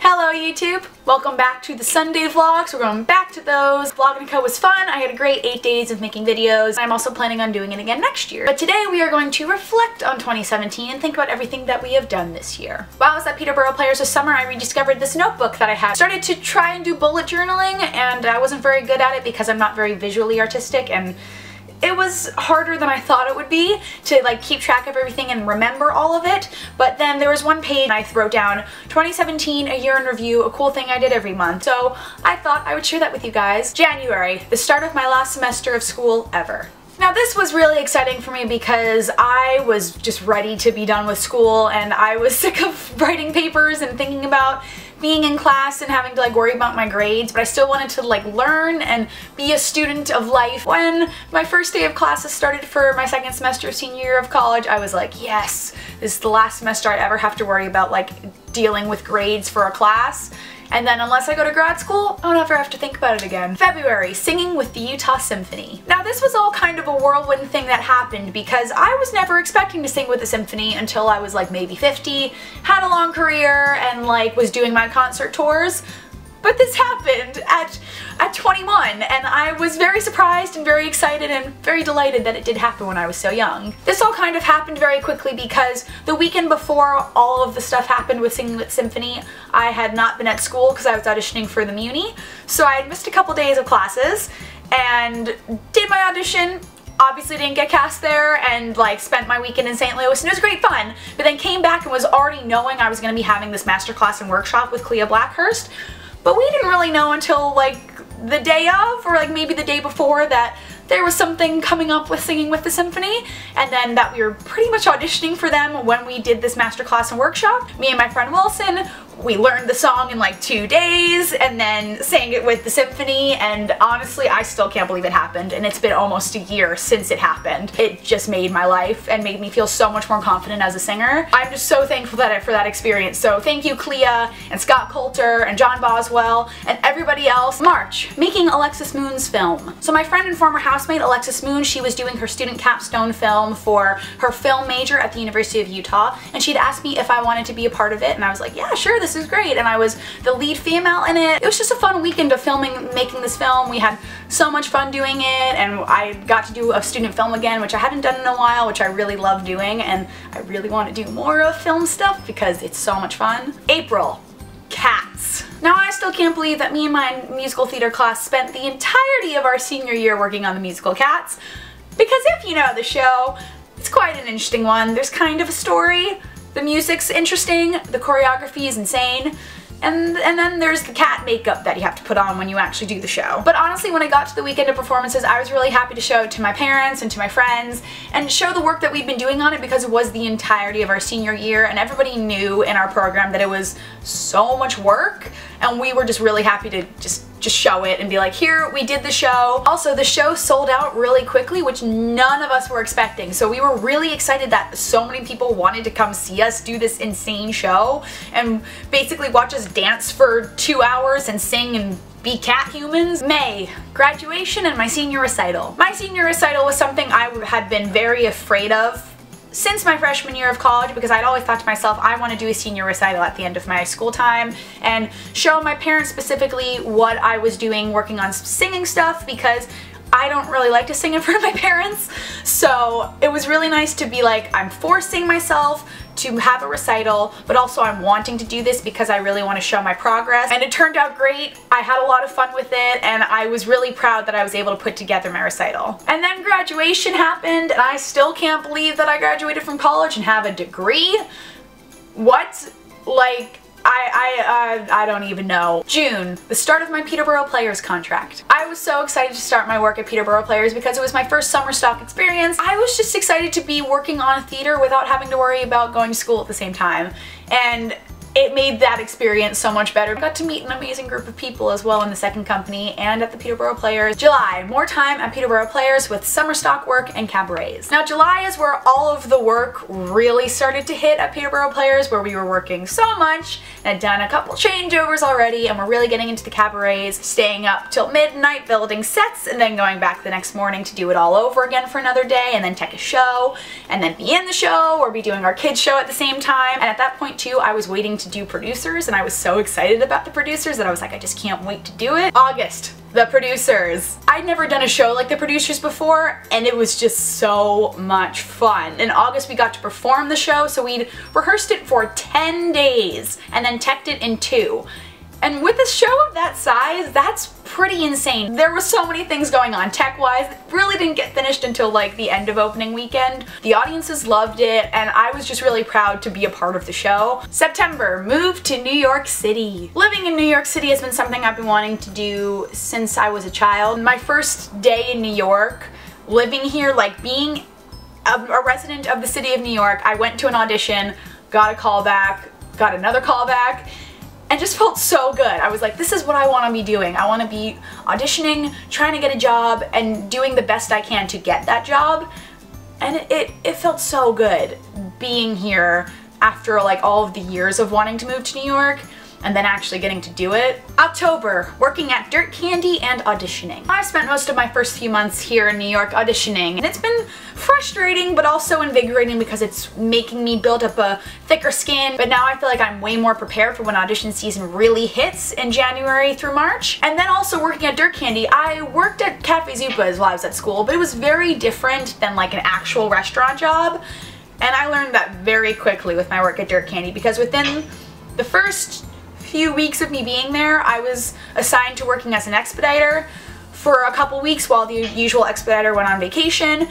Hello YouTube! Welcome back to the Sunday vlogs. We're going back to those. Vlogging Co was fun. I had a great 8 days of making videos. I'm also planning on doing it again next year. But today we are going to reflect on 2017 and think about everything that we have done this year. While I was at Peterborough Players this summer, I rediscovered this notebook that I had. Started to try and do bullet journaling, and I wasn't very good at it because I'm not very visually artistic, and it was harder than I thought it would be to like keep track of everything and remember all of it. But then there was one page I wrote down 2017, a year in review, a cool thing I did every month. So I thought I would share that with you guys. January, the start of my last semester of school ever. Now this was really exciting for me because I was just ready to be done with school, and I was sick of writing papers and thinking about being in class and having to like worry about my grades, but I still wanted to like learn and be a student of life. When my first day of classes started for my second semester of senior year of college, I was like, yes, this is the last semester I ever have to worry about like dealing with grades for a class. And then unless I go to grad school, I'll never have to think about it again. February, singing with the Utah Symphony. Now this was all kind of a whirlwind thing that happened because I was never expecting to sing with the symphony until I was like maybe 50, had a long career, and like was doing my concert tours. But this happened at 21, and I was very surprised and very excited and very delighted that it did happen when I was so young. This all kind of happened very quickly because the weekend before all of the stuff happened with Singing with Symphony, I had not been at school because I was auditioning for the Muni. So I had missed a couple days of classes and did my audition. Obviously didn't get cast there, and like spent my weekend in St. Louis, and it was great fun, but then came back and was already knowing I was going to be having this masterclass and workshop with Clea Blackhurst. But we didn't really know until like the day of, or like maybe the day before, that there was something coming up with Singing with the Symphony, and then that we were pretty much auditioning for them when we did this masterclass and workshop. Me and my friend Wilson, we learned the song in like 2 days and then sang it with the symphony, and honestly I still can't believe it happened, and it's been almost a year since it happened. It just made my life and made me feel so much more confident as a singer. I'm just so thankful for that experience. So thank you Clea and Scott Coulter and John Boswell and everybody else. March, making Alexis Moon's film. So my friend and former housemate Alexis Moon, she was doing her student capstone film for her film major at the University of Utah, and she'd asked me if I wanted to be a part of it, and I was like, yeah, sure, this is great, and I was the lead female in it. It was just a fun weekend of making this film. We had so much fun doing it, and I got to do a student film again, which I hadn't done in a while, which I really love doing, and I really want to do more of film stuff because it's so much fun. April, Cats. Now I still can't believe that me and my musical theater class spent the entirety of our senior year working on the musical Cats, because if you know the show, it's quite an interesting one. There's kind of a story. The music's interesting, the choreography is insane, and then there's the cat makeup that you have to put on when you actually do the show. But honestly, when I got to the weekend of performances, I was really happy to show it to my parents and to my friends and show the work that we'd been doing on it, because it was the entirety of our senior year, and everybody knew in our program that it was so much work, and we were just really happy to just show it and be like, here, we did the show. Also, the show sold out really quickly, which none of us were expecting, so we were really excited that so many people wanted to come see us do this insane show and basically watch us dance for 2 hours and sing and be cat humans. May, graduation and my senior recital. My senior recital was something I had been very afraid of since my freshman year of college, because I'd always thought to myself, I want to do a senior recital at the end of my school time and show my parents specifically what I was doing working on singing stuff, because I don't really like to sing in front of my parents. So it was really nice to be like, I'm forcing myself to have a recital, but also I'm wanting to do this because I really want to show my progress. And it turned out great. I had a lot of fun with it, and I was really proud that I was able to put together my recital. And then graduation happened, and I still can't believe that I graduated from college and have a degree. What? Like, I don't even know. June, the start of my Peterborough Players contract. I was so excited to start my work at Peterborough Players because it was my first summer stock experience. I was just excited to be working on theater without having to worry about going to school at the same time, and it made that experience so much better. I got to meet an amazing group of people as well in the second company and at the Peterborough Players. July, more time at Peterborough Players with summer stock work and cabarets. Now July is where all of the work really started to hit at Peterborough Players, where we were working so much and had done a couple changeovers already, and we're really getting into the cabarets, staying up till midnight building sets and then going back the next morning to do it all over again for another day, and then take a show and then be in the show or be doing our kids show at the same time. And at that point too, I was waiting to to do producers, and I was so excited about the producers that I was like, I just can't wait to do it. August, the producers. I'd never done a show like the producers before, and it was just so much fun. In August we got to perform the show, so we'd rehearsed it for 10 days and then teched it in 2. And with a show of that size, that's pretty insane. There were so many things going on tech-wise. It really didn't get finished until like the end of opening weekend. The audiences loved it, and I was just really proud to be a part of the show. September, moved to New York City. Living in New York City has been something I've been wanting to do since I was a child. My first day in New York, living here, like being a resident of the city of New York, I went to an audition, got a call back, got another call back, and just felt so good. I was like, this is what I want to be doing. I want to be auditioning, trying to get a job, and doing the best I can to get that job. And it felt so good being here after like all of the years of wanting to move to New York and then actually getting to do it. October, working at Dirt Candy and auditioning. I've spent most of my first few months here in New York auditioning, and it's been frustrating but also invigorating because it's making me build up a thicker skin, but now I feel like I'm way more prepared for when audition season really hits in January through March. And then also working at Dirt Candy, I worked at Cafe Zupa's while I was at school, but it was very different than like an actual restaurant job, and I learned that very quickly with my work at Dirt Candy because within the first few weeks of me being there, I was assigned to working as an expediter for a couple weeks while the usual expediter went on vacation,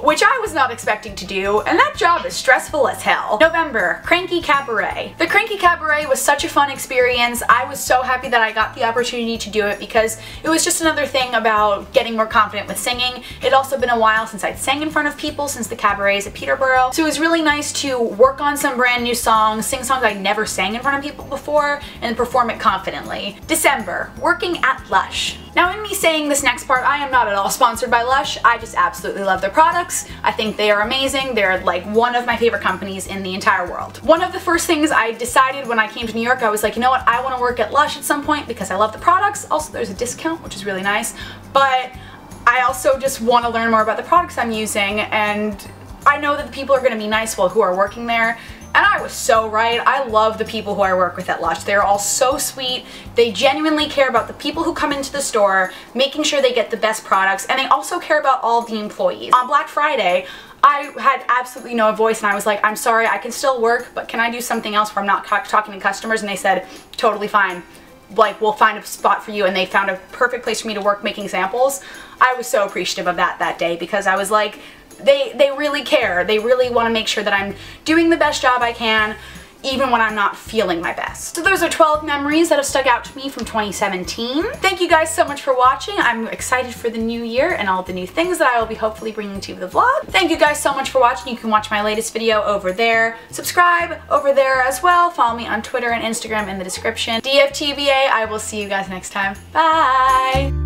which I was not expecting to do, and that job is stressful as hell. November, Cranky Cabaret. The Cranky Cabaret was such a fun experience. I was so happy that I got the opportunity to do it because it was just another thing about getting more confident with singing. It'd also been a while since I'd sang in front of people since the cabarets at Peterborough, so it was really nice to work on some brand new songs, sing songs I'd never sang in front of people before, and perform it confidently. December, working at Lush. Now in me saying this next part, I am not at all sponsored by Lush. I just absolutely love their products. I think they are amazing. They're like one of my favorite companies in the entire world. One of the first things I decided when I came to New York, I was like, you know what, I want to work at Lush at some point because I love the products. Also, there's a discount, which is really nice, but I also just want to learn more about the products I'm using, and I know that the people are going to be nice who are working there. And I was so right. I love the people who I work with at Lush. They're all so sweet. They genuinely care about the people who come into the store, making sure they get the best products, and they also care about all the employees. On Black Friday, I had absolutely no voice, and I was like, I'm sorry, I can still work, but can I do something else where I'm not talking to customers? And they said, totally fine. Like, we'll find a spot for you, and they found a perfect place for me to work making samples. I was so appreciative of that day because I was like, they really care. They really want to make sure that I'm doing the best job I can, even when I'm not feeling my best. So those are 12 memories that have stuck out to me from 2017. Thank you guys so much for watching. I'm excited for the new year and all the new things that I will be hopefully bringing to the vlog. Thank you guys so much for watching. You can watch my latest video over there. Subscribe over there as well. Follow me on Twitter and Instagram in the description. DFTBA, I will see you guys next time. Bye!